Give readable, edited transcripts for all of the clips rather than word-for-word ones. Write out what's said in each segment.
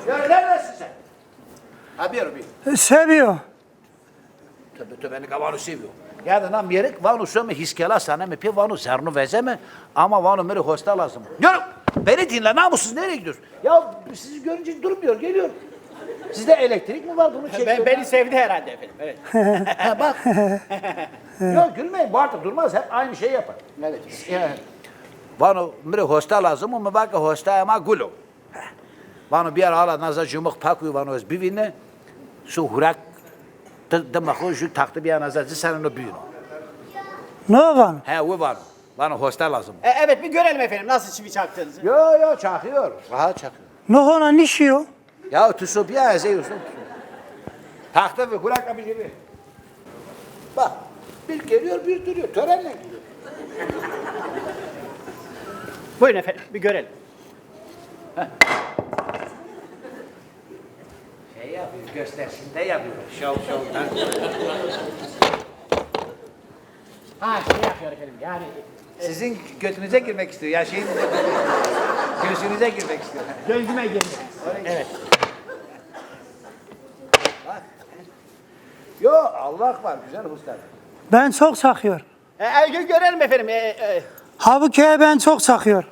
Ya neredesin sen? Ha bir. Seviyor. Tabii beni vanu seviyor. Ya da nam yerek vanu söme hiskela sana mi pe vanu zernu vezeme ama vanu meri hosta lazım. Yürü. Beni dinle namussuz nereye gidiyorsun? Ya sizi görünce durmuyor geliyor. Sizde elektrik mi var bunu çekiyor? Beni sevdi herhalde efendim. Evet. Ha, bak. Yok gülmeyin bu artık durmaz hep aynı şey yapar. Evet. Vanu meri hosta lazım ama bak hosta ama gulo. Vanu bir ara nazar cumuk pakuyu vanu öz bivine şu hurak da mahoju taktı bir nazar sen onu büyün. Ne var? He o var. Bana hosta lazım. Evet bir görelim efendim nasıl çivi çaktığınızı. Yo çakıyor. Rahat çakıyor. Ne ona nişiyor? Ya tusu bir ay zeyiyorsun. Taktı ve hurak bir gibi. Bak bir geliyor bir duruyor. Törenle gidiyor. Buyurun efendim bir görelim. Şey yapıyor, gösterisinde yapıyor. Şov. Ha şey yapıyor efendim yani. Sizin götünüze girmek istiyor. Ya şeyin gözünüze girmek istiyor. Gözüme girdi. Evet. Bak. Yo Allah var güzel usta. Ben çok sakıyor. Görelim efendim. Halbuki ben çok sakıyor.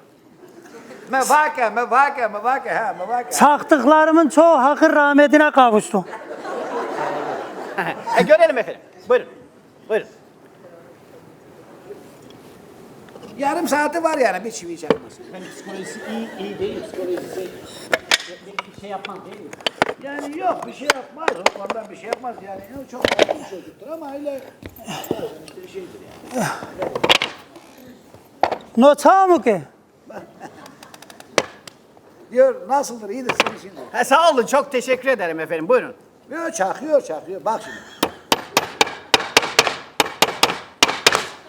Mevake. Saktıklarımın çoğu hakkın rahmetine kavuştu. Görelim efendim. Buyurun. Yarım saati var yani bir çivi çakması. Efendim psikolojisi iyi değil. Psikolojisi bir şey yapmaz değil mi? Yani yok bir şey yapmaz. Ondan bir şey yapmaz yani. Çok olgun çocuktur ama öyle bir şeydir yani. Nota mı ki? Diyor nasıldır iyidir senin şimdi. Sağ olun çok teşekkür ederim efendim. Buyurun. Yok çakıyor. Bak şimdi.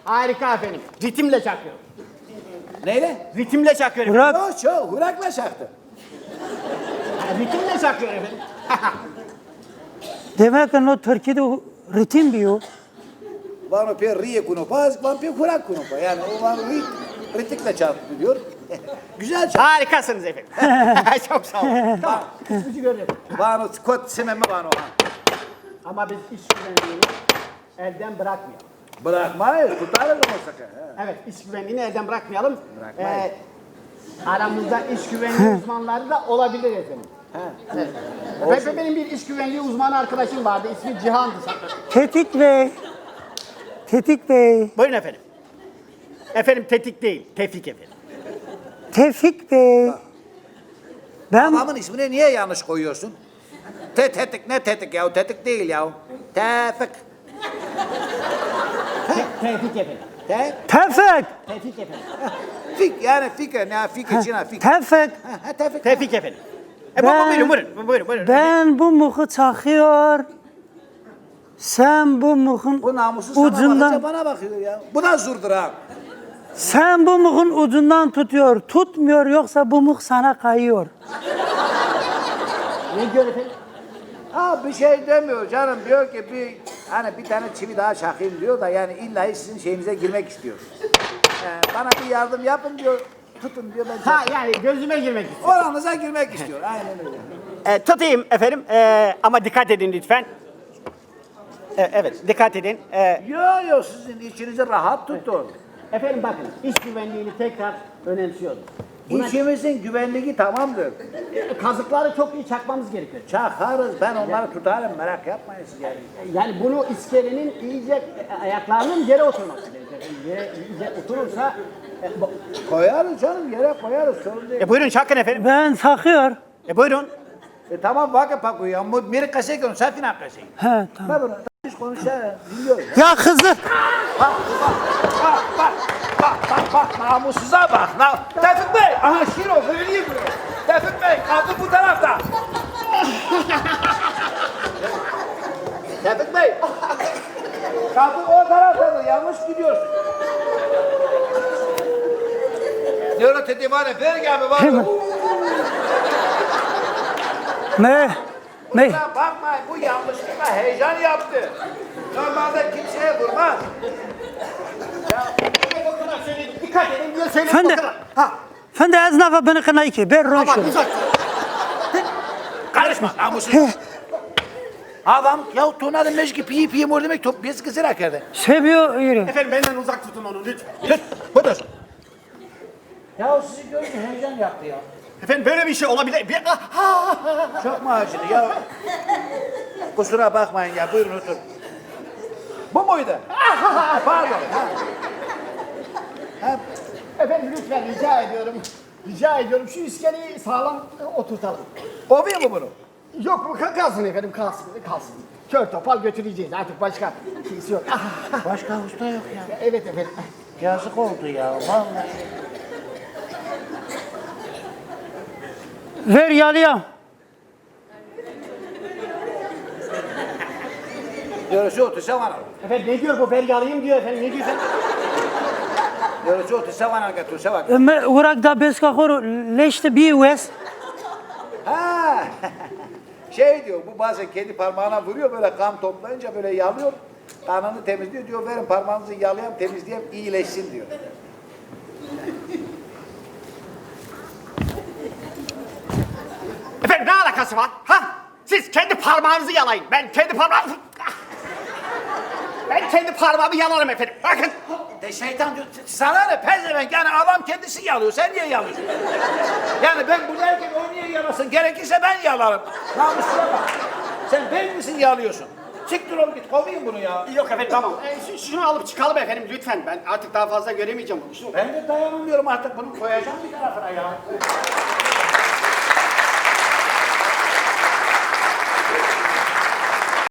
Harika efendim. Ritimle çakıyor. Neyle? Ritimle çakıyor efendim. Bırak. Yok çok hurakla çaktı. Ritimle çakıyor efendim. Demek ki o Türkiye'de ritim diyor. Vano per riye kunopaz, van per hurak kunopa. Yani o vano ritikle çarptı diyor. Güzel çarptı. Harikasınız efendim. Çok sağ olun. Tamam. İsminizi görelim. Vano kot sememe vano. Ama biz iş güvenliğini elden bırakmayalım. Bırakmayız, tutarız o sakın. Evet, iş güvenliğini elden bırakmayalım. Bırakmayız. Aramızda iş güvenliği uzmanları da olabilir efendim. Evet. Efendim benim bir iş güvenliği uzmanı arkadaşım vardı. İsmi Cihan'dı. Tetik Bey. Buyurun efendim. Efendim tetik değil, tevfik efendim. Tevfik Bey. Ben Adamın ismini niye yanlış koyuyorsun? Tetik ne tetik ya? Tetik değil ya. Tevfik. Tevfik efendim. Tevfik. Tevfik efendim. Fik yani fikir ne fik içine fik. Tevfik. Tevfik. Tevfik efendim. Ben- Buyurun. Ben bu muhu çakıyor. Sen bu muhun Bu namussuz sana ucundan bakınca bana bakıyor ya. Bu da zurdur ha. sen bu muhun ucundan tutuyor. Tutmuyor yoksa bu muh sana kayıyor. Ne diyor efendim? Ha bir şey demiyor canım diyor ki bir tane çivi daha çakayım diyor da yani illa sizin şeyinize girmek istiyor. Bana bir yardım yapın diyor. Tutun diyor ben Ha çakayım. yani gözüme girmek istiyor. Oranıza girmek istiyor. Aynen öyle. Tutayım efendim ama dikkat edin lütfen. Evet dikkat edin. Yo sizin içinizi rahat tutun. Efendim bakın iş güvenliğini tekrar önemsiyoruz. İçimizin güvenliği tamamdır. Kazıkları çok iyi çakmamız gerekiyor. Çakarız ben onları tutarım merak yapmayın siz yani. Yani bunu iskelenin iyice ayaklarının yere oturması gerekiyor. Yani yere iyice oturursa Koyarız canım yere koyarız sorun değil. buyurun çakın efendim. Ben sakıyor. Buyurun. Tamam vakit pakuyor ya. Meri kasek onu sen finan kasek. He tamam. Ben bunu hiç konuşuyor dinliyorum. Ya kızı. Bak namussuza bak. Tevfik Bey, aha Şiro böyle buraya. Tevfik Bey, kaldır bu tarafta. Tevfik Bey, kaldır o tarafta da yanlış gidiyorsun. Diyor dedi var ya, ver gel var. Ne? Bakmayın bu yanlışlıkla heyecan yaptı. Normalde kimseye vurmaz. Dikkat edin diyor söyle. Efendim. Efendim az nafa beni kınay ki. Ben Aman roşum. uzak. Kaçma namussuz. Adam ya tonadı meşki piyi piyi mor demek top biz kızır akerde. Seviyor yürü. Efendim benden uzak tutun onu lütfen. Tut budur. Ya sizi görünce heyecan yaptı ya. Efendim böyle bir şey olabilir. Çok mu acıdı ya? Kusura bakmayın ya buyurun otur. Bu muydu? Pardon. Ha. Efendim lütfen rica ediyorum. Rica ediyorum şu iskeleyi sağlam oturtalım. Oluyor mu bunu? Yok bu kalsın efendim kalsın. Kör topal götüreceğiz artık başka şeysi yok. Başka usta yok ya. Evet efendim. Yazık oldu ya vallahi. Ver yalıya. Görüşü otu savana. Efendim ne diyor bu belge alayım diyor efendim ne diyor sen? Görüşü otu savana götür savana. Urak da beska koru leşte bir wes. Ha. Şey diyor bu bazen kendi parmağına vuruyor böyle kan toplayınca böyle yalıyor. Kanını temizliyor diyor verin parmağınızı yalayayım temizleyeyim iyileşsin diyor. Efendim ne alakası var? Ha? Siz kendi parmağınızı yalayın. Ben kendi parmağımı yalarım efendim. Bakın. De şeytan diyor sana ne pezevenk yani adam kendisi yalıyor sen niye yalıyorsun? Yani ben buradayken o niye yalasın gerekirse ben yalarım. Namusuna bak. Sen ben misin yalıyorsun? Çık dur oğlum git kovayım bunu ya. Yok efendim tamam. Şunu alıp çıkalım efendim lütfen. Ben artık daha fazla göremeyeceğim bunu. Şunu. Ben de dayanamıyorum artık bunu koyacağım bir tarafına ya.